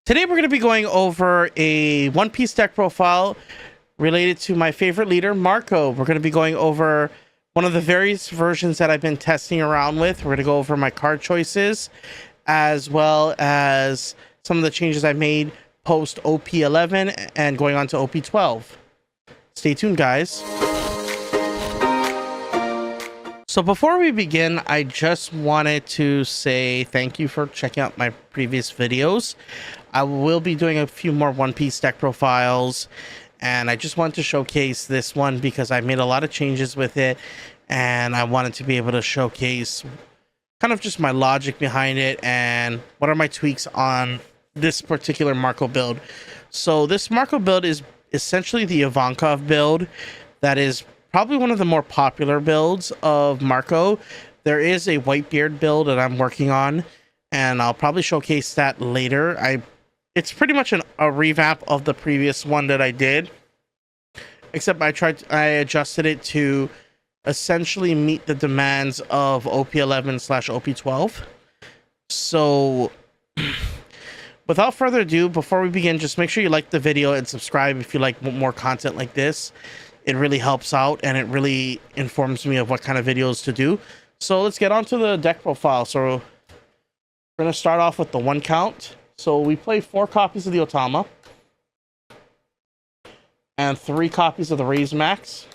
Today we're going to be going over a One Piece deck profile related to my favorite leader, Marco. We're going to be going over one of the various versions that I've been testing around with. We're going to go over my card choices, as well as some of the changes I made post OP11 and going on to OP12. Stay tuned, guys. So before we begin, I just wanted to say thank you for checking out my previous videos. I will be doing a few more One Piece deck profiles, and I just wanted to showcase this one because I made a lot of changes with it, and I wanted to be able to showcase kind of just my logic behind it and what are my tweaks on this particular Marco build. So this Marco build is essentially the Ivankov build that is probably one of the more popular builds of Marco. There is a Whitebeard build that I'm working on, and I'll probably showcase that later. It's pretty much a revamp of the previous one that I did, except I adjusted it to essentially meet the demands of OP11/OP12. So without further ado, before we begin, just make sure you like the video and subscribe if you like more content like this. It really helps out, and it really informs me of what kind of videos to do. So let's get on to the deck profile. So we're going to start off with the 1 count. So we play 4 copies of the Otama and 3 copies of the Raise Max.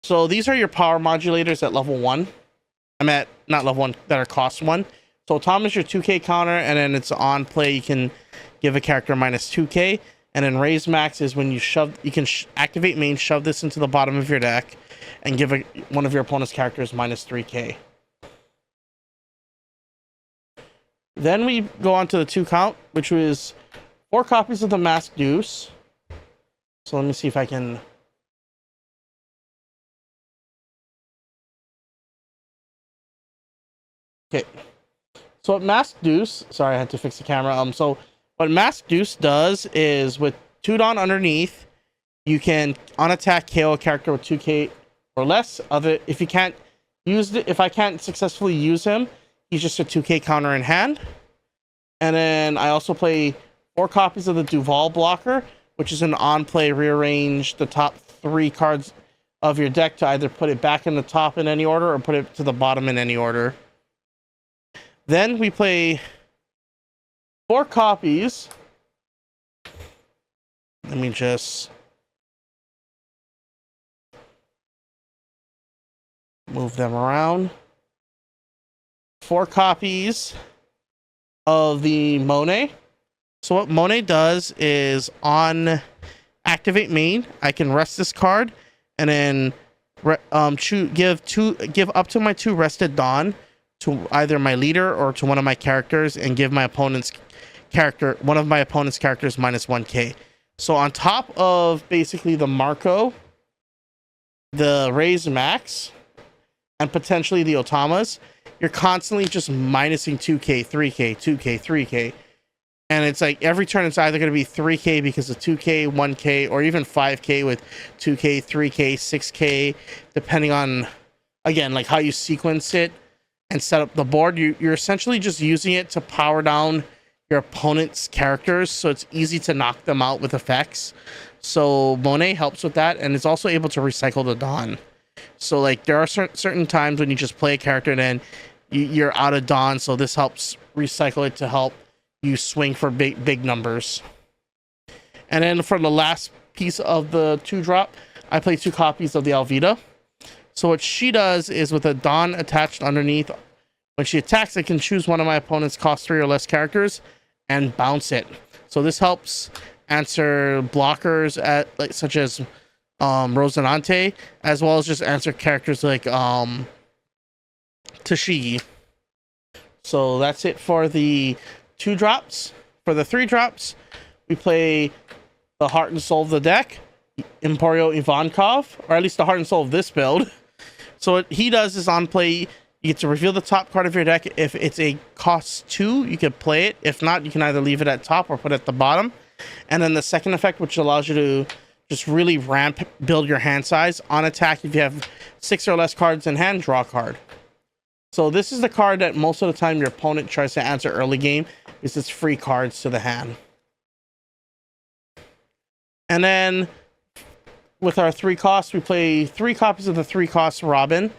So these are your power modulators at level 1. I'm at not level 1, that are cost 1. So Otama is your 2k counter, and then it's on play. You can give a character minus 2k. And then Raise Max is when you can activate main, shove this into the bottom of your deck, and give one of your opponent's characters minus 3k. Then we go on to the 2 count, which was 4 copies of the Masked Deuce. So let me see if I can... Okay. So what Masked Deuce... Sorry, I had to fix the camera. So what Masked Deuce does is with 2 Dawn underneath, you can on attack KO a character with 2k or less. If I can't successfully use him, he's just a 2k counter in hand. And then I also play 4 copies of the Duval blocker, which is an on play rearrange the top 3 cards of your deck to either put it back in the top in any order or put it to the bottom in any order. Then we play 4 copies. Let me just move them around. 4 copies of the Monet. So what Monet does is on activate main, I can rest this card and then give up to my 2 rested Dawn to either my leader or to one of my characters, and give my opponent's character, one of my opponent's characters, minus 1k. So on top of basically the Marco, the Raise Max, and potentially the Otamas, you're constantly just minusing 2k, 3k, 2k, 3k. And it's like every turn it's either going to be 3k because of 2k, 1k, or even 5k with 2k, 3k, 6k, depending on, again, like how you sequence it and set up the board. You're essentially just using it to power down your opponent's characters, so it's easy to knock them out with effects. So Monet helps with that, and it's also able to recycle the Dawn. So like there are certain times when you just play a character and then you're out of Dawn, so this helps recycle it to help you swing for big numbers. And then for the last piece of the 2-drop, I play 2 copies of the Alvida. So what she does is with a Dawn attached underneath, when she attacks, I can choose one of my opponent's cost 3 or less characters and bounce it. So this helps answer blockers such as Rosinante, as well as just answer characters like Tashigi. So that's it for the 2 drops. For the 3 drops, we play the Heart and Soul of the deck, Emporio Ivankov, or at least the Heart and Soul of this build. So what he does is on play, you get to reveal the top card of your deck. If it's a cost 2, you can play it. If not, you can either leave it at top or put it at the bottom. And then the second effect, which allows you to just really build your hand size. On attack, if you have 6 or less cards in hand, draw a card. So this is the card that most of the time your opponent tries to answer early game. It's just free cards to the hand. And then with our 3 costs, we play 3 copies of the 3 cost Robin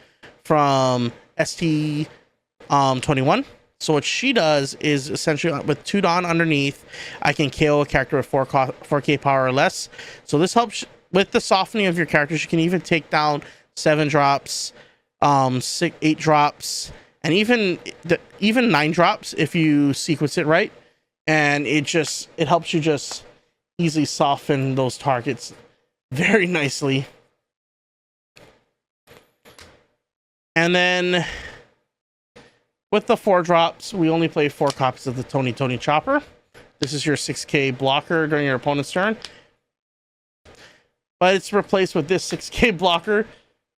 from ST21. So what she does is essentially with 2 Dawn underneath, I can KO a character with 4k power or less. So this helps with the softening of your characters. You can even take down 7 drops, 8 drops, and even 9 drops if you sequence it right. And it helps you just easily soften those targets very nicely. And then with the 4 drops, we only play 4 copies of the Tony Chopper. This is your 6k blocker during your opponent's turn. But it's replaced with this 6k blocker,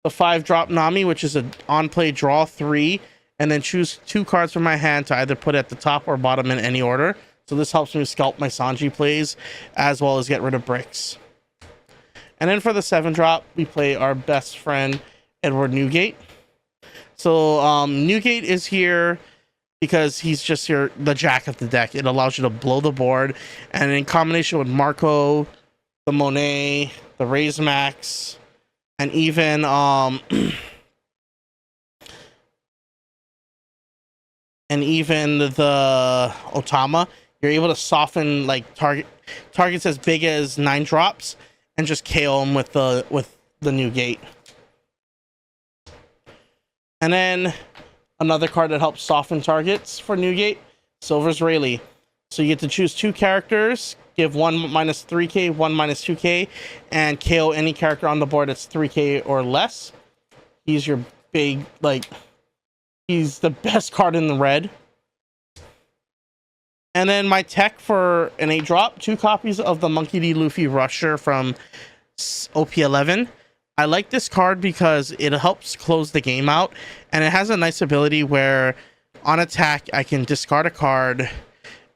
the 5 drop Nami, which is an on play draw 3, and then choose 2 cards from my hand to either put at the top or bottom in any order. So this helps me scalp my Sanji plays, as well as get rid of bricks. And then for the 7 drop, we play our best friend, Edward Newgate. So Newgate is here because he's just the jack of the deck. It allows you to blow the board. And in combination with Marco, the Monet, the Raise Max, and even the Otama, you're able to soften like targets as big as 9 drops and just KO them with the Newgate. And then another card that helps soften targets for Newgate, Silver's Rayleigh. So you get to choose 2 characters, give one minus 3k, one minus 2k, and KO any character on the board that's 3k or less. He's your big, he's the best card in the red. And then my tech for an 8 drop, 2 copies of the Monkey D. Luffy Rusher from OP11. I like this card because it helps close the game out, and it has a nice ability where on attack I can discard a card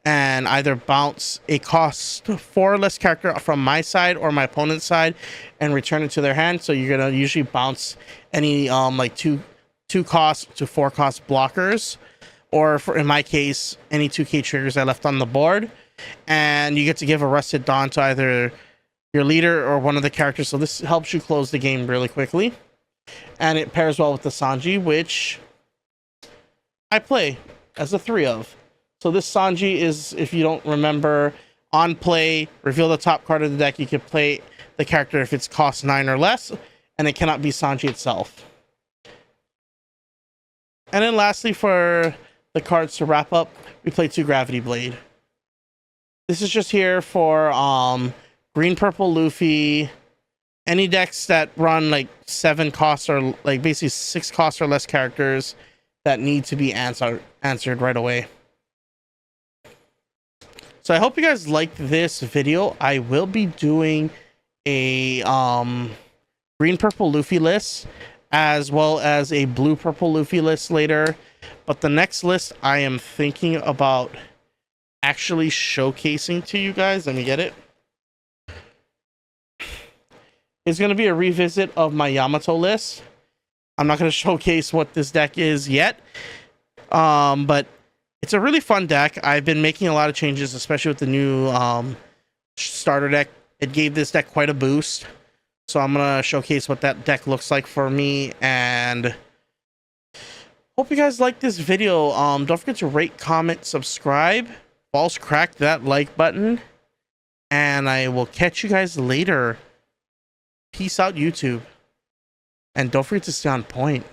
and either bounce a cost 4 or less character from my side or my opponent's side and return it to their hand. So you're gonna usually bounce any like 2 cost to 4 cost blockers, or in my case any 2k triggers I left on the board, and you get to give Arrested Dawn to either your leader or one of the characters. So this helps you close the game really quickly, and it pairs well with the Sanji, which I play as a 3 of. So this Sanji is, if you don't remember, on play, reveal the top card of the deck. You can play the character if it's cost 9 or less, and it cannot be Sanji itself. And then lastly, for the cards to wrap up, we play 2 Gravity Blade. This is just here for green purple Luffy, any decks that run like 7 costs or like basically 6 costs or less characters that need to be answered right away. So I hope you guys liked this video. I will be doing a green purple Luffy list as well as a blue purple Luffy list later, but the next list I am thinking about actually showcasing to you guys. Let me get it. It's going to be a revisit of my Yamato list. I'm not going to showcase what this deck is yet, but it's a really fun deck. I've been making a lot of changes, especially with the new starter deck. It gave this deck quite a boost, so I'm going to showcase what that deck looks like for me, and hope you guys like this video. Don't forget to rate, comment, subscribe. Balls, crack that like button, and I will catch you guys later. Peace out, YouTube. And don't forget to stay on point.